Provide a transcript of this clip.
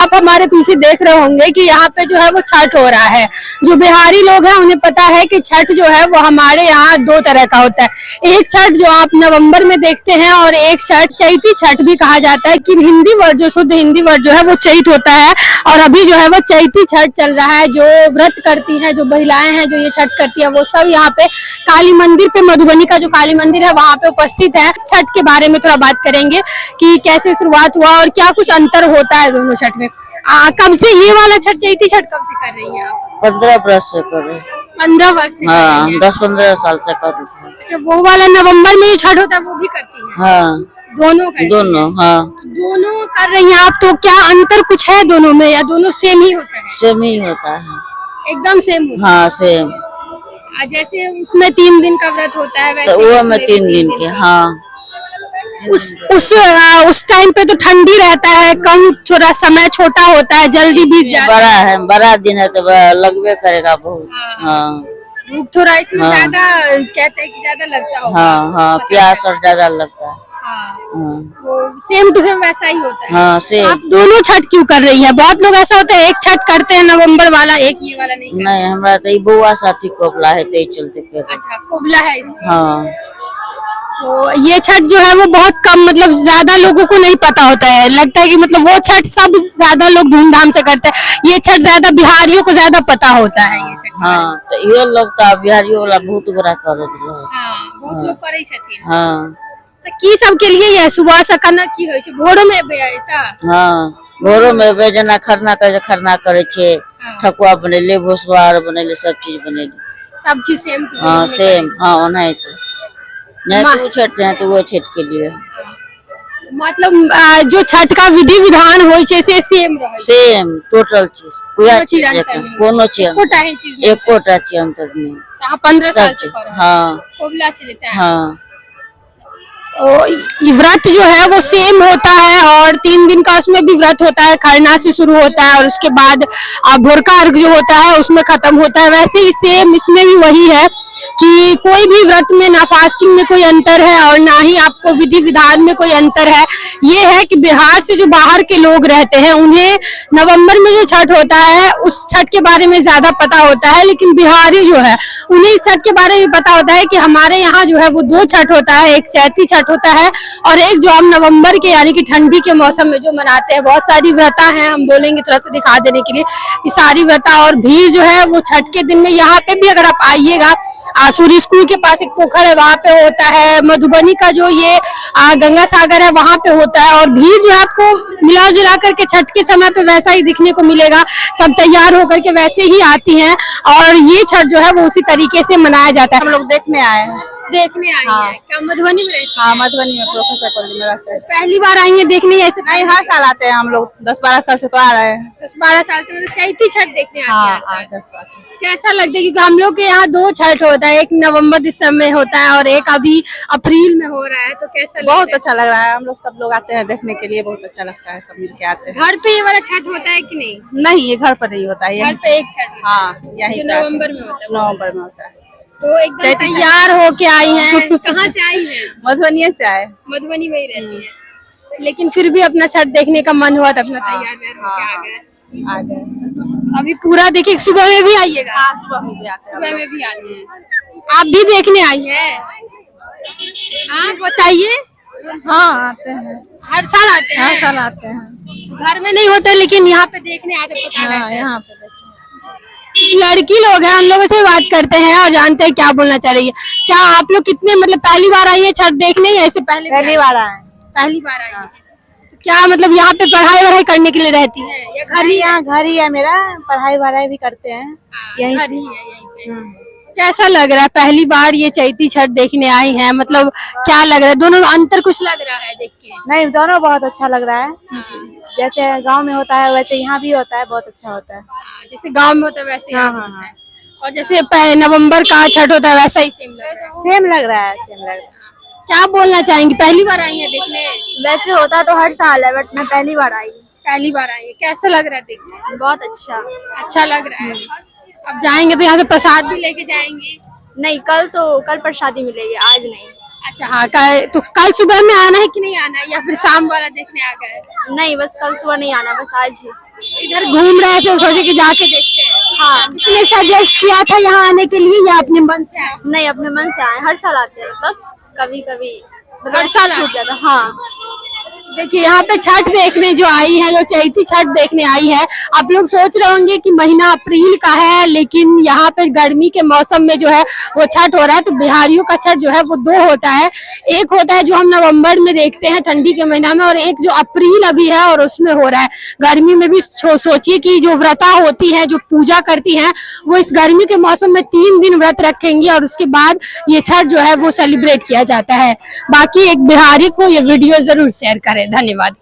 आप हमारे पीछे देख रहे होंगे कि यहाँ पे जो है वो छठ हो रहा है। जो बिहारी लोग हैं उन्हें पता है कि छठ जो है वो हमारे यहाँ दो तरह का होता है। एक छठ जो आप नवंबर में देखते हैं और एक छठ चैती छठ भी कहा जाता है कि हिंदी वर्ड जो शुद्ध हिंदी वर्ड जो है वो चैत होता है। और अभी जो है वो चैती छठ चल रहा है। जो व्रत करती हैं, जो महिलाएं हैं जो ये छठ करती है, वो सब यहाँ पे काली मंदिर पे, मधुबनी का जो काली मंदिर है वहाँ पे उपस्थित है। छठ के बारे में थोड़ा बात करेंगे कि कैसे शुरुआत हुआ और क्या कुछ अंतर होता है दोनों छठ में। कब से ये वाला छठ, चैती छठ कब से कर रही हैं आप? 15 वर्ष से कर रहे। 15 वर्ष से? हाँ, 10-15 साल से कर रहे। अच्छा, वो वाला नवंबर में जो छठ होता है वो भी करती हैं? हाँ, दोनों। हाँ, दोनों कर रही हैं आप, तो क्या अंतर कुछ है दोनों में या दोनों सेम ही होता है? सेम ही होता है। एकदम सेम होता है? हाँ, सेम। जैसे उसमें 3 दिन का व्रत होता है वैसे तो वो में 3 दिन के। हाँ, उस टाइम पे तो ठंडी रहता है, कम थोड़ा समय छोटा होता है, जल्दी बीत जाता बड़ा है, बड़ा दिन है तो लगबे करेगा बहुत। हाँ, धूप थोड़ा इसमें ज्यादा कहते हैं कि ज्यादा लगता होगा। हाँ हाँ, प्यास और ज्यादा लगता है। हाँ। तो सेम टू सेम वैसा ही होता है। हाँ, सेम। आप दोनों छठ क्यों कर रही है? बहुत लोग ऐसा होता है एक छठ करते हैं नवंबर वाला, एक ये वाला नहीं करते। नहीं, हमारा तो बुआ साथी कोबला है तो चलते कर। अच्छा, कोबला है इसलिए। हाँ, तो ये छठ जो है वो बहुत कम, मतलब ज्यादा लोगों को नहीं पता होता है। लगता है कि मतलब वो छठ सब ज्यादा लोग धूमधाम से करते हैं, ये छठ ज्यादा बिहारियों को ज्यादा पता होता है ये छठ। हाँ, तो ये लोग तो बिहारियों वाला बहुत बड़ा कर रहे। हाँ, बहुत लोग करे छथिन। हाँ, तो की सब के लिए ये सुबह से करना की होय छै? भोरो में बेटा? हाँ, भोरो में बेजना खरना करे छे। ठकुआ बनेले, भोसवार बनेले, सब चीज बनेले। सब चीज सेम? हाँ, सेम। हाँ, नहीं तो नहीं तो छठ से तो वो छठ के लिए मतलब जो छठ का विधि विधान होय छै से सेम रहे छै? सेम टोटल चीज, पूरा चीज कोनो चीज एकोटा चीज अंतर नहीं। 15 साल से कर रहे हैं? हाँ, कोबला चलता है। हाँ। ये व्रत जो है वो सेम होता है और 3 दिन का उसमें भी व्रत होता है। खरना से शुरू होता है और उसके बाद भोर का अर्घ जो होता है उसमें खत्म होता है। वैसे ही सेम इसमें भी वही है कि कोई भी व्रत में ना फास्टिंग में कोई अंतर है और ना ही आपको विधि विधान में कोई अंतर है। ये है कि बिहार से जो बाहर के लोग रहते हैं उन्हें नवंबर में जो छठ होता है उस छठ के बारे में ज्यादा पता होता है, लेकिन बिहारी जो है उन्हें इस छठ के बारे में पता होता है कि हमारे यहाँ जो है वो 2 छठ होता है, एक चैती छठ होता है और एक जो हम नवंबर के यानी कि ठंडी के मौसम में जो मनाते हैं। बहुत सारी व्रता हैं, हम बोलेंगे थोड़ा सा दिखा देने के लिए कि सारी व्रता और भीड़ जो है वो छठ के दिन में यहाँ पे भी अगर आप आइएगा, सूर्य स्कूल के पास एक पोखर है वहाँ पे होता है। मधुबनी का जो ये गंगा सागर है वहाँ पे होता है और भीड़ जो है आपको मिला जुला करके छठ के समय पे वैसा ही दिखने को मिलेगा। सब तैयार होकर के वैसे ही आती हैं और ये छठ जो है वो उसी तरीके से मनाया जाता है। हम लोग देखने आए हैं। देखने आई है? क्या मधुबनी में रहती है? हाँ, मधुबनी में प्रोफेसर कॉलेज में रहते हैं। पहली बार आई है देखने? ऐसे नहीं, हर साल आते हैं हम लोग। 10-12 साल से तो आ रहे हैं। 10-12 साल से मतलब चैती छठ देखने आते हैं? हाँ, 10-12। कैसा लगता है? क्योंकि हम लोग के यहाँ 2 छठ होता है, एक नवंबर दिसंबर में होता है और एक अभी अप्रैल में हो रहा है। तो कैसा लगता है? बहुत अच्छा लग रहा है। हम लोग सब लोग आते हैं देखने के लिए, बहुत अच्छा लगता है। सब मिल के आते हैं। घर पे ये वाला छठ होता है कि नहीं? नहीं, ये घर पर नहीं होता है। घर पे एक छठ? हाँ, यही नवम्बर में होता है? नवम्बर में होता है। तो एकदम तैयार होके आई हैं? कहाँ से आई हैं? मधुबनी से आए। मधुबनी में ही रहती है, लेकिन फिर भी अपना छठ देखने का मन हुआ तो अपना तैयार होके आ गए। अभी पूरा देखिए, सुबह में भी आइएगा? सुबह में भी आते हैं। आप भी देखने आई हैं? हाँ, बताइए। हाँ, आते हैं। हर साल आते हैं? हर साल आते हैं। घर में नहीं होता लेकिन यहाँ पे देखने आते, पता रहता है। यहाँ पे लड़की लोग हैं, उन लोगों से बात करते हैं और जानते हैं क्या बोलना चाह रही है। क्या आप लोग कितने मतलब पहली बार आई है छठ देखने या ऐसे पहली बार आए? पहली बार आई है। तो क्या मतलब यहाँ पे पढ़ाई वढ़ाई करने के लिए रहती है या घर ही? यहाँ घर ही है मेरा, पढ़ाई वढ़ाई भी करते हैं यही। घर ही है यहीं पे। कैसा लग रहा है? पहली बार ये चैती छठ देखने आई हैं, मतलब क्या लग रहा है? दोनों में अंतर कुछ लग रहा है देख के? नहीं, दोनों बहुत अच्छा लग रहा है। जैसे गांव में होता है वैसे यहाँ भी होता है, बहुत अच्छा होता है। जैसे गांव में होता है वैसे यहाँ होता है और जैसे नवंबर का छठ होता है वैसा ही सेम लग रहा है? सेम लग रहा है, सेम लग रहा है। क्या बोलना चाहेंगी? पहली बार आई है देखने? वैसे होता तो हर साल है, बट मैं पहली बार आई। पहली बार आई है, कैसा लग रहा है देखने? बहुत अच्छा। अच्छा लग रहा है। अब जाएंगे तो यहाँ से प्रसाद भी लेके जाएंगे? नहीं, कल प्रसादी मिलेगी, आज नहीं। अच्छा, हाँ, तो कल सुबह में आना है कि नहीं आना है या फिर शाम वाला देखने आ गए? नहीं, बस कल सुबह नहीं आना, बस आज ही। इधर घूम रहे थे, सोचे कि जाके देखते हैं। हाँ, किसने सजेस्ट किया था यहाँ आने के लिए या अपने मन से आए? नहीं, अपने मन से आए, हर साल आते हैं, मतलब कभी कभी हर साल छूट जाता है। हाँ, देखिए यहाँ पे छठ देखने जो आई है, जो चैती छठ देखने आई है, आप लोग सोच रहे होंगे कि महीना अप्रैल का है, लेकिन यहाँ पे गर्मी के मौसम में जो है वो छठ हो रहा है। तो बिहारियों का छठ जो है वो दो होता है, एक होता है जो हम नवंबर में देखते हैं ठंडी के महीना में, और एक जो अप्रैल अभी है और उसमें हो रहा है गर्मी में भी। सोचिए कि जो व्रता होती है, जो पूजा करती है, वो इस गर्मी के मौसम में 3 दिन व्रत रखेंगी और उसके बाद ये छठ जो है वो सेलिब्रेट किया जाता है। बाकी एक बिहारी को ये वीडियो जरूर शेयर करें। धन्यवाद।